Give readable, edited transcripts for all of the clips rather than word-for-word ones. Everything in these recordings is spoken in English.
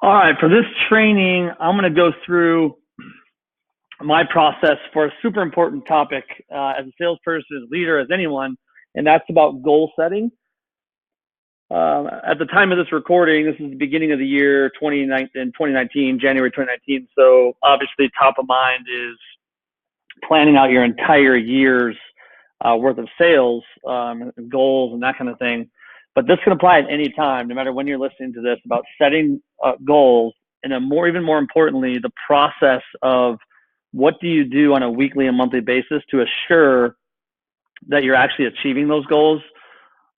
All right, for this training, I'm going to go through my process for a super important topic as a salesperson, as a leader, as anyone, and that's about goal setting. At the time of this recording, this is the beginning of the year 2019, January 2019. So obviously top of mind is planning out your entire year's worth of sales, goals and that kind of thing. But this can apply at any time, no matter when you're listening to this, about setting goals, and even more importantly, the process of what do you do on a weekly and monthly basis to assure that you're actually achieving those goals.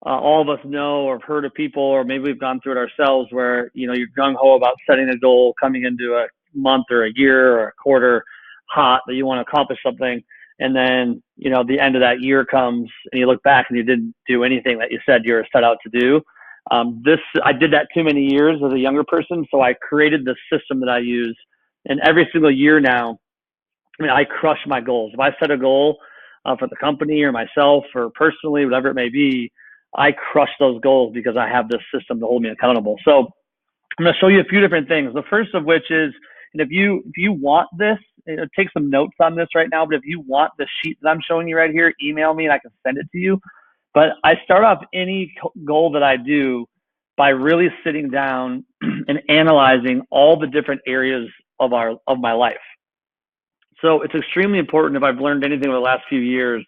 All of us know or have heard of people, or maybe we've gone through it ourselves, where you're gung-ho about setting a goal coming into a month or a year or a quarter hot that you want to accomplish something. And then, the end of that year comes and you look back and you didn't do anything that you said you were set out to do. I did that too many years as a younger person. So I created this system that I use, and every single year now, I crush my goals. If I set a goal for the company or myself or personally, whatever it may be, I crush those goals because I have this system to hold me accountable. So I'm going to show you a few different things. The first of which is, and if you want this, take some notes on this right now, but if you want the sheet that I'm showing you right here, email me and I can send it to you. But I start off any goal that I do by really sitting down and analyzing all the different areas of my life. So it's extremely important, if I've learned anything over the last few years,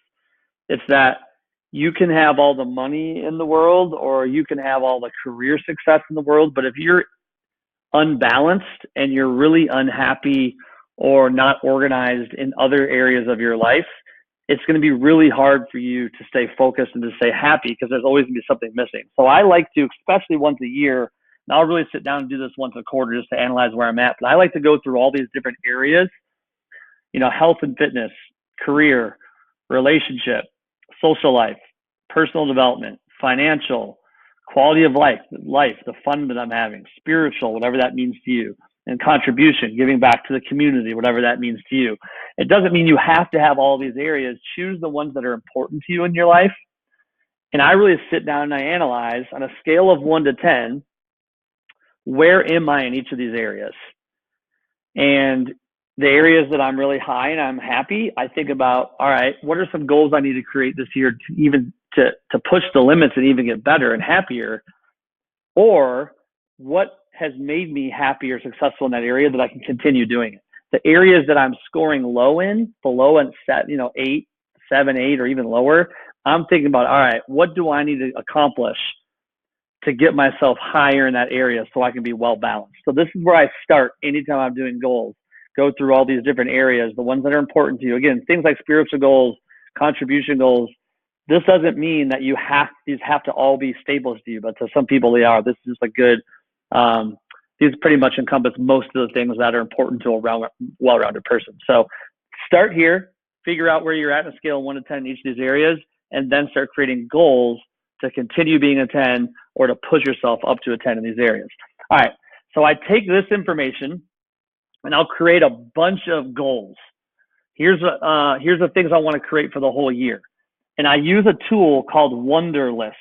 it's that you can have all the money in the world, or you can have all the career success in the world, but if you're unbalanced and you're really unhappy or not organized in other areas of your life, it's going to be really hard for you to stay focused and to stay happy, because there's always going to be something missing. So I like to, especially once a year, and I'll really sit down and do this once a quarter just to analyze where I'm at, but I like to go through all these different areas, health and fitness, career, relationship, social life, personal development, financial, quality of life, the fun that I'm having, spiritual, whatever that means to you, and contribution, giving back to the community, whatever that means to you. It doesn't mean you have to have all these areas. Choose the ones that are important to you in your life. And I really sit down and I analyze on a scale of 1 to 10, where am I in each of these areas? And the areas that I'm really high and I'm happy, I think about, all right, what are some goals I need to create this year to even to push the limits and even get better and happier? Or what has made me happy or successful in that area that I can continue doing it? The areas that I'm scoring low in, below and set, 8, 7, 8, or even lower, I'm thinking about, all right, what do I need to accomplish to get myself higher in that area so I can be well balanced? So this is where I start anytime I'm doing goals. Go through all these different areas, the ones that are important to you. Again, things like spiritual goals, contribution goals. This doesn't mean that these have to all be staples to you, but to some people they are. This is a good, these pretty much encompass most of the things that are important to a well-rounded person. So start here, figure out where you're at on a scale of 1 to 10 in each of these areas, and then start creating goals to continue being a 10 or to push yourself up to a 10 in these areas. All right, so I take this information and I'll create a bunch of goals. Here's the things I want to create for the whole year. And I use a tool called Wunderlist.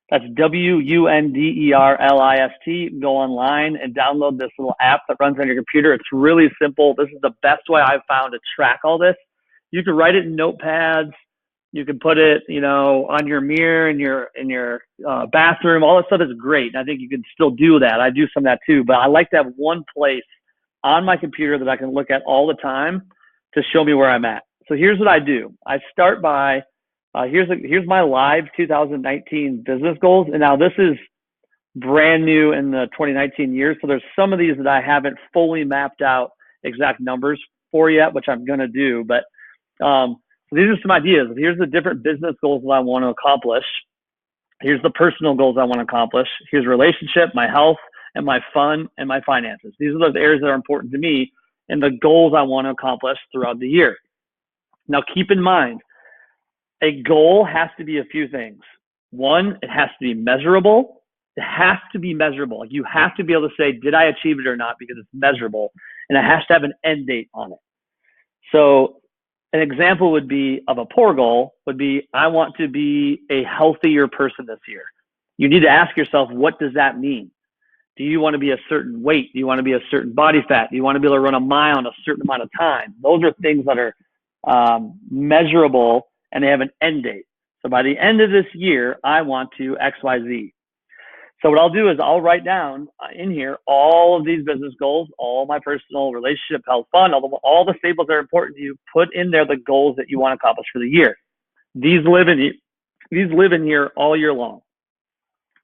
That's Wunderlist. You can go online and download this little app that runs on your computer. It's really simple. This is the best way I've found to track all this. You can write it in notepads. You can put it, on your mirror in your bathroom. All that stuff is great. And I think you can still do that. I do some of that too. But I like to have one place on my computer that I can look at all the time to show me where I'm at. So here's what I do. I start by, here's my live 2019 business goals. And now this is brand new in the 2019 year. So there's some of these that I haven't fully mapped out exact numbers for yet, which I'm going to do. But so these are some ideas. Here's the different business goals that I want to accomplish. Here's the personal goals I want to accomplish. Here's relationship, my health, and my fun, and my finances. These are those areas that are important to me and the goals I want to accomplish throughout the year. Now, keep in mind, a goal has to be a few things. One, it has to be measurable. It has to be measurable. Like, you have to be able to say, did I achieve it or not? Because it's measurable. And it has to have an end date on it. So an example would be of a poor goal would be, I want to be a healthier person this year. You need to ask yourself, what does that mean? Do you want to be a certain weight? Do you want to be a certain body fat? Do you want to be able to run a mile in a certain amount of time? Those are things that are measurable, and they have an end date. So by the end of this year, I want to X, Y, Z. So what I'll do is I'll write down in here all of these business goals, all my personal, relationship, health, fun, all the staples that are important to you. Put in there the goals that you want to accomplish for the year. These live in here all year long.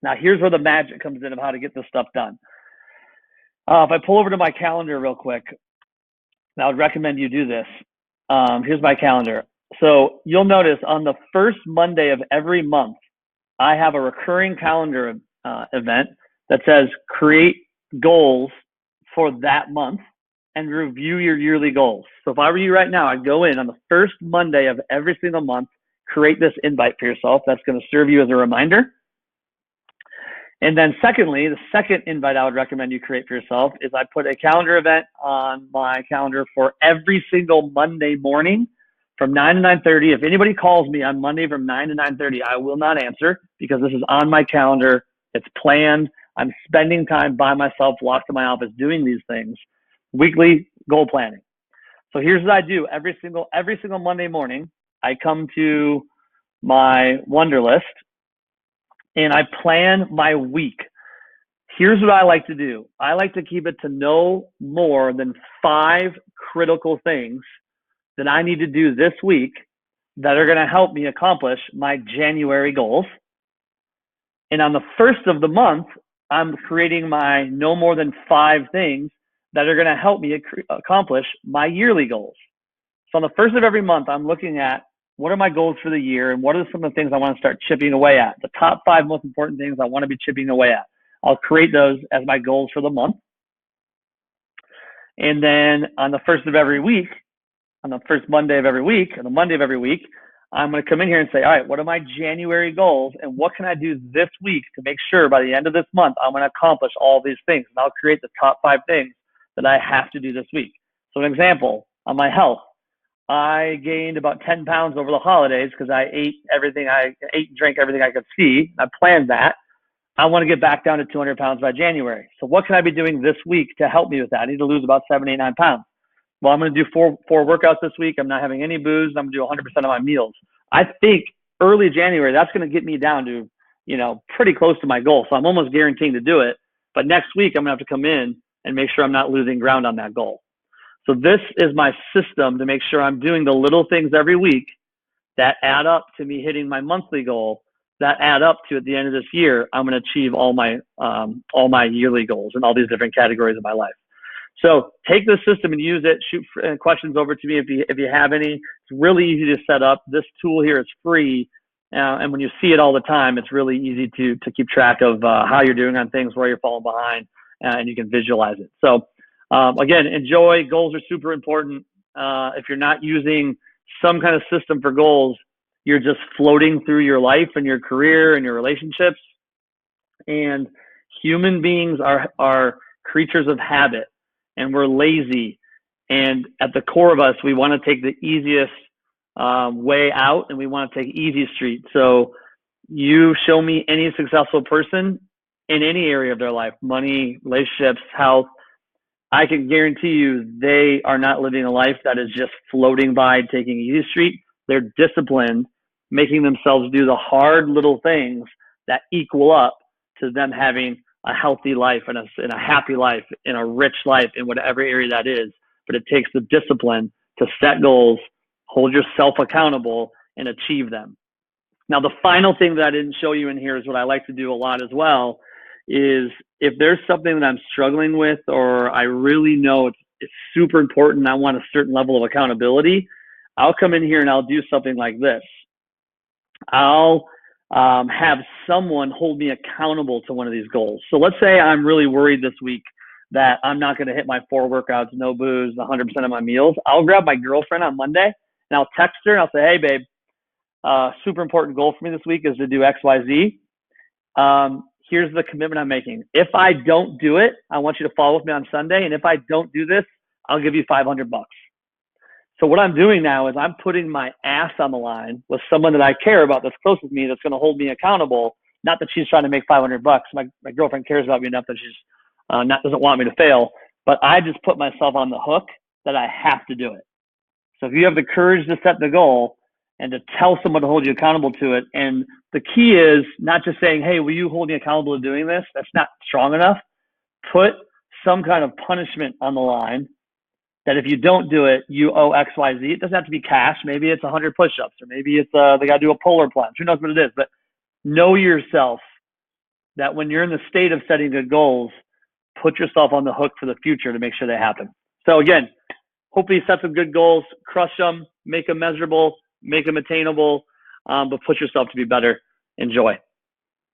Now, here's where the magic comes in of how to get this stuff done. If I pull over to my calendar real quick, I would recommend you do this. Here's my calendar. So you'll notice on the first Monday of every month, I have a recurring calendar event that says create goals for that month and review your yearly goals. So if I were you right now, I'd go in on the first Monday of every single month, create this invite for yourself. That's going to serve you as a reminder. And then secondly, the second invite I would recommend you create for yourself is I put a calendar event on my calendar for every single Monday morning from 9 to 9:30. If anybody calls me on Monday from 9 to 9:30, I will not answer because this is on my calendar. It's planned. I'm spending time by myself, locked in my office, doing these things. Weekly goal planning. So here's what I do every single Monday morning. I come to my Wonderlist and I plan my week. Here's what I like to do. I like to keep it to no more than 5 critical things that I need to do this week that are going to help me accomplish my January goals. And on the first of the month, I'm creating my no more than 5 things that are going to help me accomplish my yearly goals. So on the first of every month, I'm looking at what are my goals for the year and what are some of the things I want to start chipping away at? The top 5 most important things I want to be chipping away at. I'll create those as my goals for the month. And then on the first of every week, on the first Monday of every week, or the Monday of every week, I'm going to come in here and say, all right, what are my January goals and what can I do this week to make sure by the end of this month, I'm going to accomplish all these things. And I'll create the top 5 things that I have to do this week. So an example, on my health, I gained about 10 pounds over the holidays because I ate and drank everything I could see. I planned that. I want to get back down to 200 pounds by January. So what can I be doing this week to help me with that? I need to lose about 7, 8, 9 pounds. Well, I'm going to do four workouts this week. I'm not having any booze. I'm going to do 100% of my meals. I think early January, that's going to get me down to, pretty close to my goal. So I'm almost guaranteeing to do it. But next week, I'm going to have to come in and make sure I'm not losing ground on that goal. So this is my system to make sure I'm doing the little things every week that add up to me hitting my monthly goal, that add up to at the end of this year, I'm going to achieve all my yearly goals in all these different categories of my life. So take this system and use it. Shoot questions over to me if you have any. It's really easy to set up. This tool here is free. And when you see it all the time, it's really easy to keep track of how you're doing on things, where you're falling behind, and you can visualize it. So again, enjoy. Goals are super important. If you're not using some kind of system for goals, you're just floating through your life and your career and your relationships. And human beings are creatures of habit, and we're lazy. And at the core of us, we want to take the easiest way out, and we want to take easy street. So you show me any successful person in any area of their life, money, relationships, health, I can guarantee you they are not living a life that is just floating by, taking easy street. They're disciplined, making themselves do the hard little things that equal up to them having a healthy life and a happy life, in a rich life in whatever area that is. But it takes the discipline to set goals, hold yourself accountable, and achieve them. Now, the final thing that I didn't show you in here is what I like to do a lot as well, is if there's something that I'm struggling with, or I really know it's super important, I want a certain level of accountability, I'll come in here and I'll do something like this. I'll have someone hold me accountable to one of these goals. So let's say I'm really worried this week that I'm not going to hit my 4 workouts, no booze, 100% of my meals. I'll grab my girlfriend on Monday and I'll text her and I'll say, hey, babe, super important goal for me this week is to do X, Y, Z. Here's the commitment I'm making. If I don't do it, I want you to follow with me on Sunday. And if I don't do this, I'll give you $500. So what I'm doing now is I'm putting my ass on the line with someone that I care about, that's close with me, that's going to hold me accountable. Not that she's trying to make $500. My girlfriend cares about me enough that she's doesn't want me to fail, but I just put myself on the hook that I have to do it. So if you have the courage to set the goal and to tell someone to hold you accountable to it, and the key is not just saying, hey, will you hold me accountable to doing this? That's not strong enough. Put some kind of punishment on the line that if you don't do it, you owe X, Y, Z. It doesn't have to be cash. Maybe it's 100 push-ups, or maybe it's they got to do a polar plunge. Who knows what it is? But know yourself that when you're in the state of setting good goals, put yourself on the hook for the future to make sure they happen. So again, hopefully set some good goals, crush them, make them measurable, make them attainable, but push yourself to be better. Enjoy.